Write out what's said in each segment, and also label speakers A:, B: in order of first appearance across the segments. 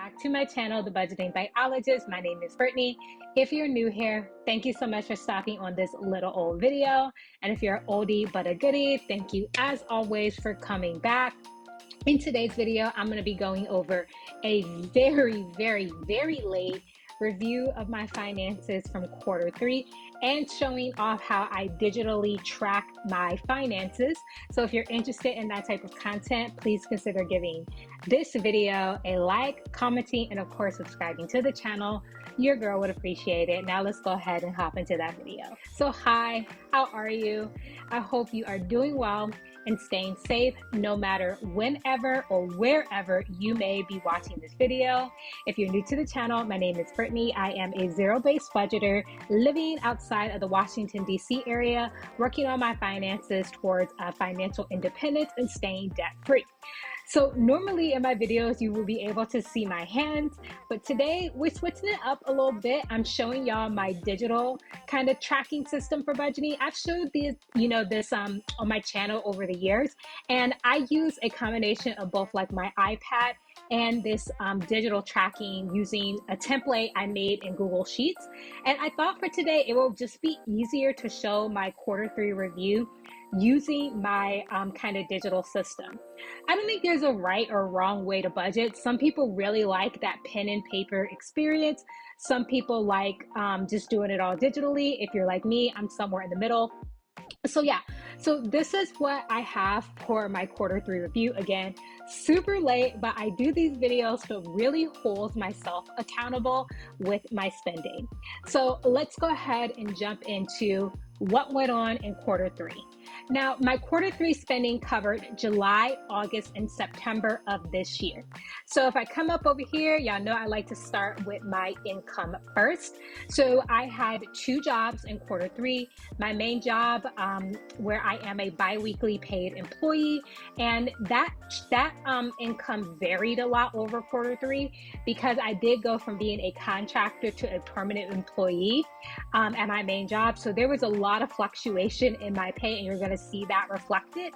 A: back to my channel, The Budgeting Biologist. My name is Brittany. If you're new here, thank you so much for stopping on this little old video. And if you're an oldie but a goodie, thank you as always for coming back. In today's video, I'm going to be going over a very late review of my finances from quarter three and showing off how I digitally track my finances. So if you're interested in that type of content, please consider giving this video a like, commenting, and of course subscribing to the channel. Your girl would appreciate it. Now let's go ahead and hop into that video. So hi, how are you? I hope you are doing well and staying safe no matter whenever or wherever you may be watching this video. If you're new to the channel, my name is Brittany. I am a zero-based budgeter living outside of the Washington, D.C. area, working on my finances towards financial independence and staying debt-free. So normally in my videos, you will be able to see my hands, but today we're switching it up a little bit. I'm showing y'all my digital kind of tracking system for budgeting. I've showed this, this on my channel over the years, and I use a combination of both like my iPad and this digital tracking using a template I made in Google Sheets. And I thought for today, it will just be easier to show my quarter three review using my kind of digital system. I don't think there's a right or wrong way to budget. Some people really like that pen and paper experience. Some people like just doing it all digitally. If you're like me, I'm somewhere in the middle. So yeah, so this is what I have for my quarter three review. Again, super late, but I do these videos to really hold myself accountable with my spending. So let's go ahead and jump into what went on in quarter three. Now, my quarter three spending covered July, August, and September of this year. So if I come up over here, y'all know I like to start with my income first. So I had two jobs in quarter three. My main job, where I am a bi-weekly paid employee, and that income varied a lot over quarter three because I did go from being a contractor to a permanent employee at my main job. So there was a lot of fluctuation in my pay, and you're going to see that reflected.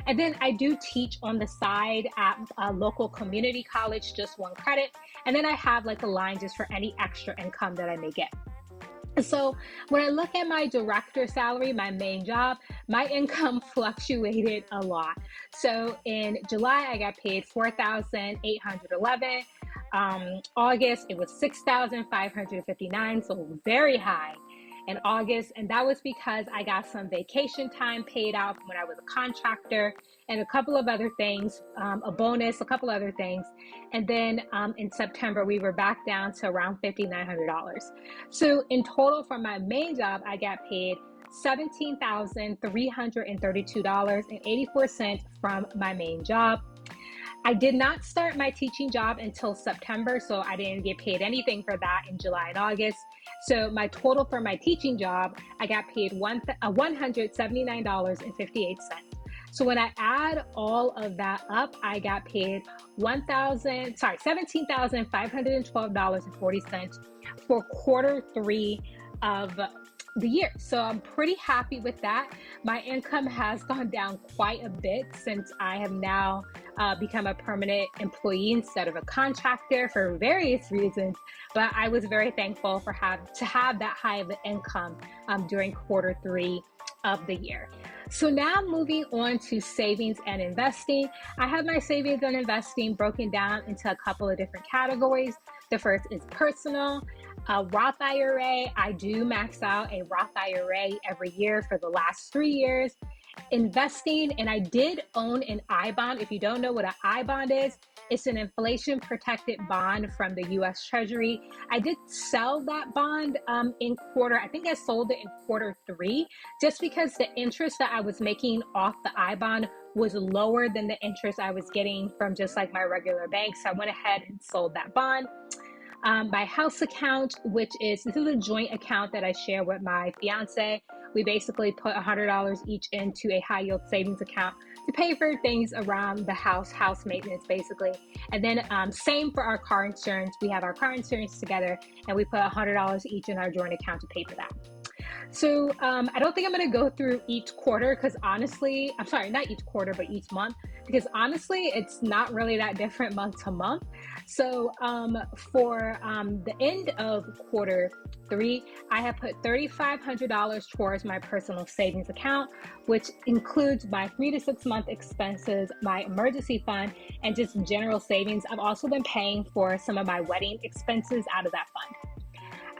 A: And then I do teach on the side at a local community college, just one credit. And then I have like a line just for any extra income that I may get. So when I look at my director salary, my main job, my income fluctuated a lot. So in July, I got paid $4,811. August, it was $6,559, so very high in August, and that was because I got some vacation time paid out when I was a contractor and a couple of other things, a bonus, a couple other things. And then in September, we were back down to around $5,900. So in total for my main job, I got paid $17,332.84 from my main job. I did not start my teaching job until September, so I didn't get paid anything for that in July and August. So my total for my teaching job, I got paid $179.58. So when I add all of that up, I got paid $17,512.40 for quarter three of the year. So I'm pretty happy with that. My income has gone down quite a bit since I have now become a permanent employee instead of a contractor for various reasons, but I was very thankful for to have that high of an income during quarter three of the year. So now moving on to savings and investing. I have my savings and investing broken down into a couple of different categories. The first is personal. Roth IRA, I do max out a Roth IRA every year for the last 3 years. Investing, and I did own an I-bond. If you don't know what an I-bond is, it's an inflation protected bond from the US Treasury. I did sell that bond I think I sold it in quarter three, just because the interest that I was making off the I-bond was lower than the interest I was getting from just like my regular bank. So I went ahead and sold that bond. My house account, this is a joint account that I share with my fiance. We basically put $100 each into a high yield savings account to pay for things around the house maintenance basically. And then same for our car insurance. We have our car insurance together and we put $100 each in our joint account to pay for that. So I don't think I'm going to go through each quarter because honestly, I'm sorry, not each quarter, but each month, because honestly, it's not really that different month to month. So for the end of quarter 3, I have put $3,500 towards my personal savings account, which includes my 3 to 6 month expenses, my emergency fund, and just general savings. I've also been paying for some of my wedding expenses out of that fund.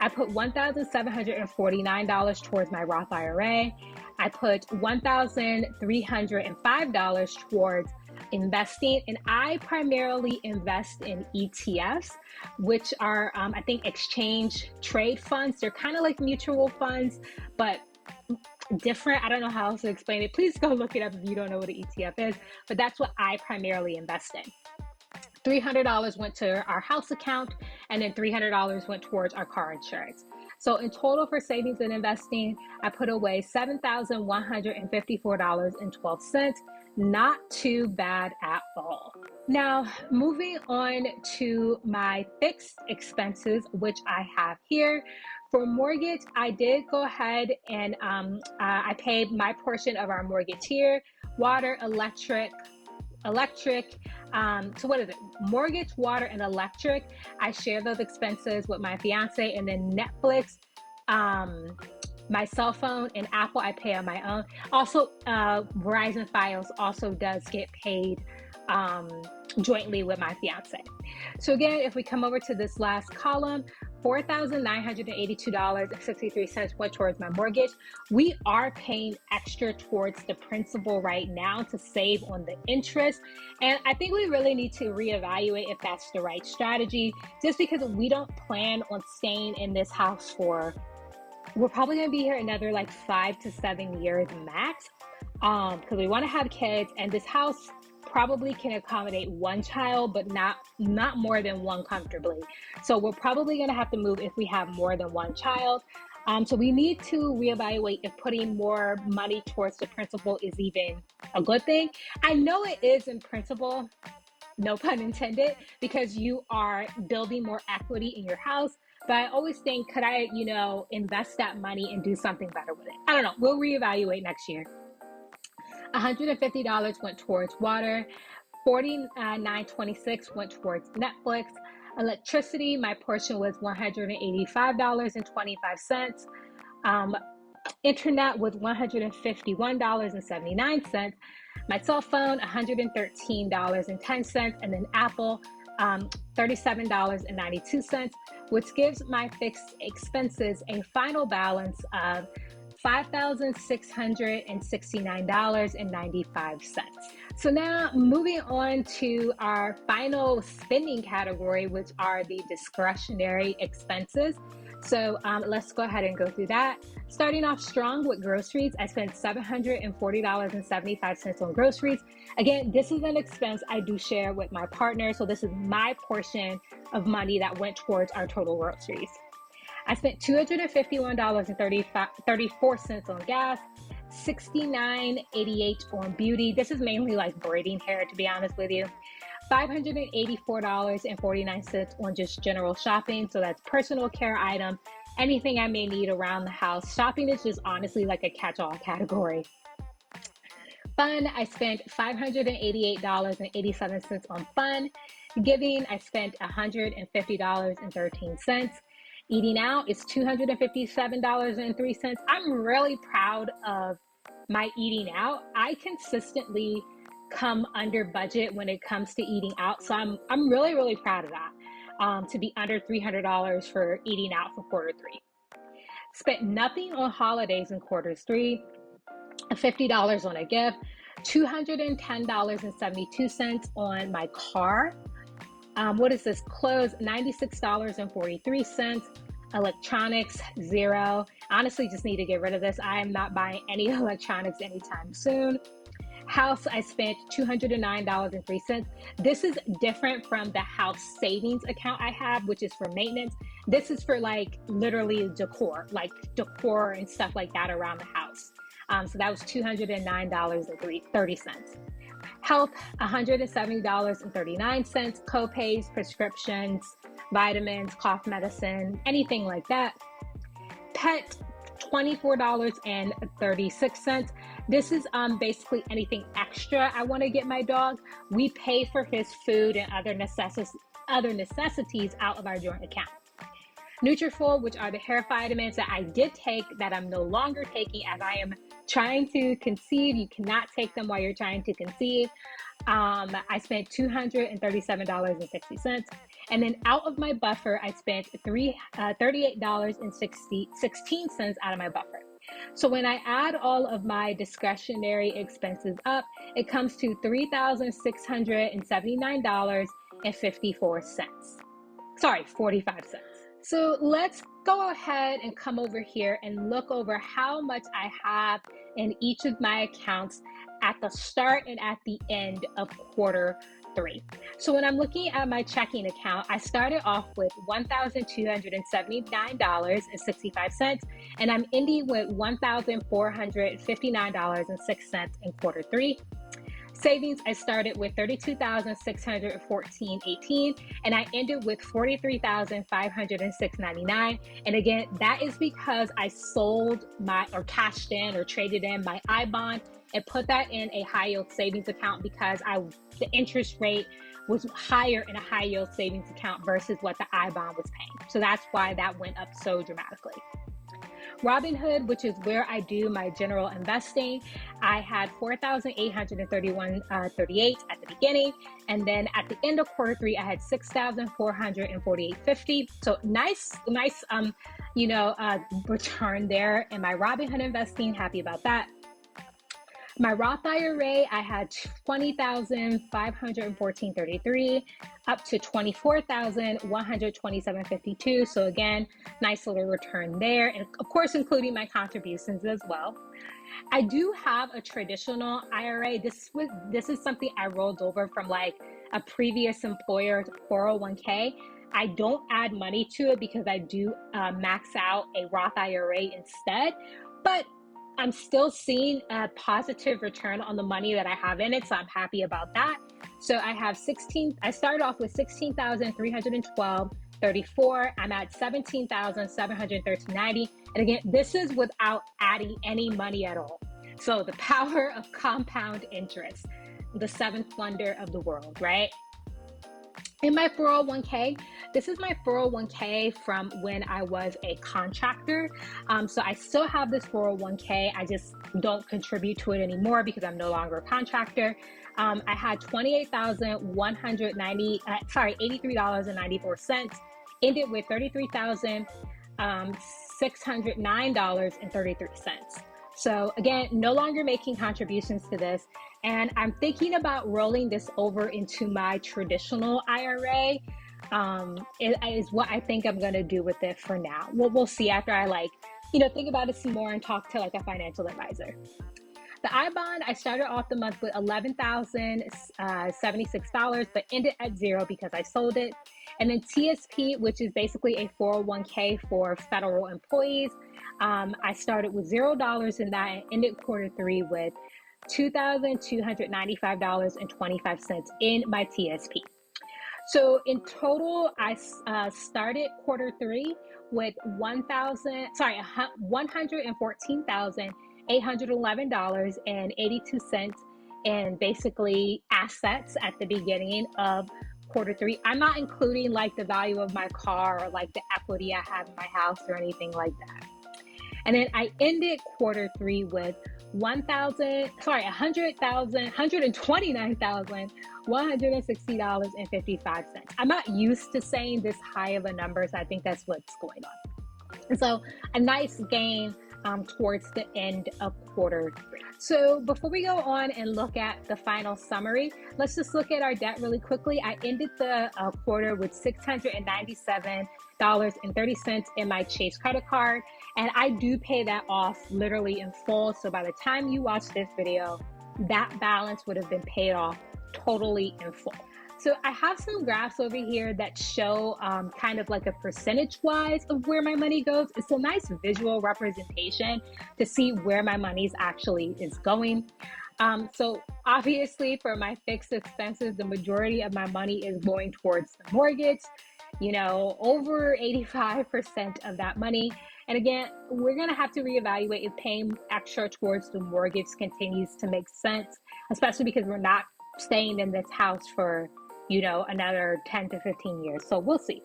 A: I put $1,749 towards my Roth IRA. I put $1,305 towards investing, and I primarily invest in ETFs, which are, I think, exchange trade funds. They're kind of like mutual funds, but different. I don't know how else to explain it. Please go look it up if you don't know what an ETF is, but that's what I primarily invest in. $300 went to our house account, and then $300 went towards our car insurance. So in total for savings and investing, I put away $7,154.12. Not too bad at all. Now, moving on to my fixed expenses, which I have here. For mortgage, I did go ahead and I paid my portion of our mortgage here: water, electric. So what is it? Mortgage, water, and electric. I share those expenses with my fiance, and then Netflix, my cell phone, and Apple I pay on my own. Also, Verizon Fios also does get paid jointly with my fiance. So again, if we come over to this last column, $4,982.63 went towards my mortgage. We are paying extra towards the principal right now to save on the interest. And I think we really need to reevaluate if that's the right strategy, just because we don't plan on staying in this house for, we're probably going to be here another like 5 to 7 years max, because we want to have kids, and this house probably can accommodate one child, but not more than one comfortably. So we're probably going to have to move if we have more than one child. So we need to reevaluate if putting more money towards the principal is even a good thing. I know it is in principle, no pun intended, because you are building more equity in your house. But I always think, could I, invest that money and do something better with it? I don't know. We'll reevaluate next year. $150 went towards water. $49.26 went towards Netflix. Electricity, my portion was $185.25. Internet was $151.79. My cell phone, $113.10, and then Apple, $37.92, which gives my fixed expenses a final balance of $5,669.95. So now moving on to our final spending category, which are the discretionary expenses. So let's go ahead and go through that. Starting off strong with groceries, I spent $740.75 on groceries. Again, this is an expense I do share with my partner, so this is my portion of money that went towards our total groceries. I spent $251.34 on gas, $69.88 on beauty. This is mainly like braiding hair, to be honest with you. $584.49 on just general shopping. So that's personal care items, anything I may need around the house. Shopping is just honestly like a catch-all category. Fun, I spent $588.87 on fun. Giving, I spent $150.13. Eating out is $257.03. I'm really proud of my eating out. I consistently come under budget when it comes to eating out. So I'm really, really proud of that, to be under $300 for eating out for quarter 3. Spent nothing on holidays in quarter 3, $50 on a gift, $210.72 on my car. What is this? Clothes, $96.43. Electronics, $0. Honestly, just need to get rid of this. I am not buying any electronics anytime soon. House, I spent $209.03. This is different from the house savings account I have, which is for maintenance. This is for like literally decor and stuff like that around the house. So that was $209.30. Health, $170.39. Co-pays, prescriptions, vitamins, cough medicine, anything like that. Pet, $24.36. This is basically anything extra I want to get my dog. We pay for his food and other necessities out of our joint account. Nutrafol, which are the hair vitamins that I did take that I'm no longer taking as I am trying to conceive. You cannot take them while you're trying to conceive. I spent $237.60. And then out of my buffer, I spent $38.16 out of my buffer. So when I add all of my discretionary expenses up, it comes to $3,679.54. Sorry, 45 cents. So let's go ahead and come over here and look over how much I have in each of my accounts at the start and at the end of quarter 3. So when I'm looking at my checking account, I started off with $1,279.65, and I'm ending with $1,459.06 in quarter 3. Savings, I started with $32,614.18, and I ended with $43,506.99. And again, that is because I sold or cashed in or traded in my iBond and put that in a high yield savings account because the interest rate was higher in a high yield savings account versus what the iBond was paying. So that's why that went up so dramatically. Robinhood, which is where I do my general investing, I had $4,831.38 at the beginning, and then at the end of quarter 3, I had $6,448.50. So nice, return there in my Robinhood investing. Happy about that. My Roth IRA, I had $20,514.33 up to $24,127.52. So again, nice little return there. And of course, including my contributions as well. I do have a traditional IRA. This is something I rolled over from like a previous employer's 401k. I don't add money to it because I do max out a Roth IRA instead, but I'm still seeing a positive return on the money that I have in it, so I'm happy about that. So I started off with $16,312.34. I'm at $17,713.90. And again, this is without adding any money at all. So the power of compound interest, the seventh wonder of the world, right? In my 401k, this is my 401k from when I was a contractor. So I still have this 401k. I just don't contribute to it anymore because I'm no longer a contractor. I had $83.94, ended with $33,609.33. So again, no longer making contributions to this. And I'm thinking about rolling this over into my traditional IRA. It is what I think I'm going to do with it for now. We'll see after I think about it some more and talk to like a financial advisor. The iBond, I started off the month with $11,076, but ended at $0 because I sold it. And then TSP, which is basically a 401k for federal employees. I started with $0 in that and ended quarter 3 with $2,295.25 in my TSP. So in total, I started quarter 3 with $114,811.82 in basically assets at the beginning of quarter 3. I'm not including like the value of my car or like the equity I have in my house or anything like that. And then I ended quarter 3 with $129,160.55. I'm not used to saying this high of a number, so I think that's what's going on. And so a nice gain towards the end of quarter 3. So before we go on and look at the final summary, let's just look at our debt really quickly. I ended the quarter with $697.30 in my Chase credit card, and I do pay that off literally in full. So by the time you watch this video, that balance would have been paid off totally in full. So I have some graphs over here that show kind of like a percentage wise of where my money goes. It's a nice visual representation to see where my money actually is going. So obviously for my fixed expenses, the majority of my money is going towards the mortgage. over 85% of that money. And again, we're going to have to reevaluate if paying extra towards the mortgage continues to make sense, especially because we're not staying in this house for, another 10 to 15 years. So we'll see.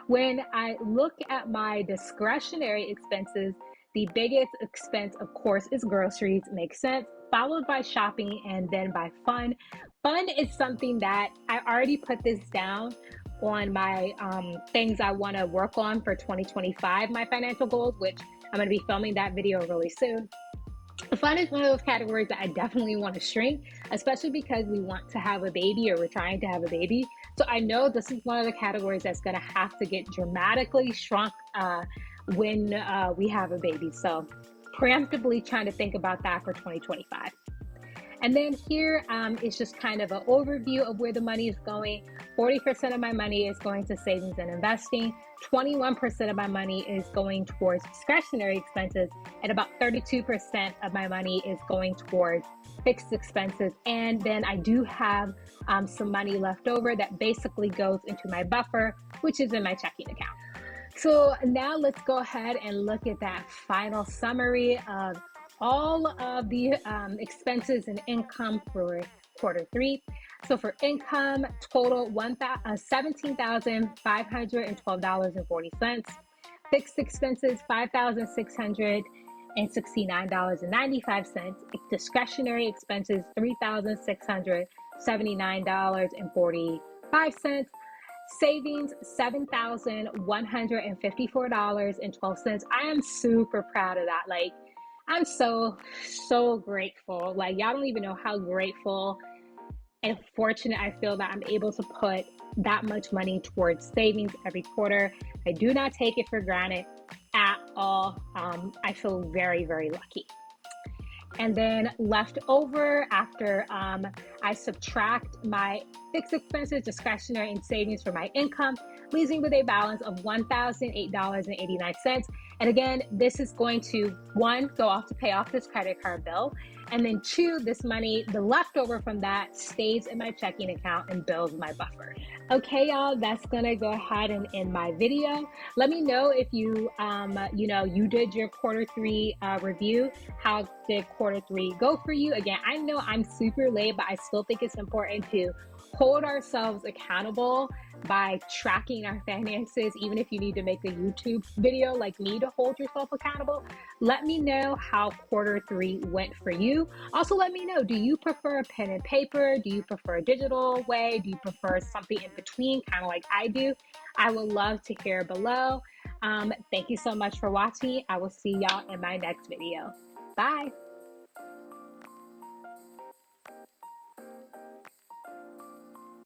A: When I look at my discretionary expenses, the biggest expense, of course, is groceries. Makes sense. Followed by shopping and then by fun. Fun is something that I already put this down on my things I want to work on for 2025, my financial goals, which I'm going to be filming that video really soon. Fun is one of those categories that I definitely want to shrink, especially because we want to have a baby, or we're trying to have a baby. So I know this is one of the categories that's going to have to get dramatically shrunk when we have a baby. So preemptively trying to think about that for 2025. And then here is just kind of an overview of where the money is going. 40% of my money is going to savings and investing. 21% of my money is going towards discretionary expenses. And about 32% of my money is going towards fixed expenses. And then I do have some money left over that basically goes into my buffer, which is in my checking account. So now let's go ahead and look at that final summary of all of the expenses and income for quarter three. So for income, total $17,512.40. Fixed expenses, $5,669.95. Discretionary expenses, $3,679.45. Savings, $7,154.12. I am super proud of that. I'm so grateful. Y'all don't even know how grateful and fortunate I feel that I'm able to put that much money towards savings every quarter. I do not take it for granted at all. I feel very, very lucky. And then left over after I subtract my fixed expenses, discretionary, and savings from my income, leaves me with a balance of $1,008.89. And again, this is going to, one, go off to pay off this credit card bill. And then two, this money, the leftover from that, stays in my checking account and builds my buffer. Okay, y'all, that's gonna go ahead and end my video. Let me know if you, you did your quarter three review. How did quarter three go for you? Again, I know I'm super late, but I still think it's important to hold ourselves accountable by tracking our finances, even if you need to make a YouTube video like me to hold yourself accountable. Let me know how quarter three went for you. Also, let me know, do you prefer pen and paper? Do you prefer a digital way? Do you prefer something in between, kind of like I do? I would love to hear below. Thank you so much for watching. I will see y'all in my next video. Bye.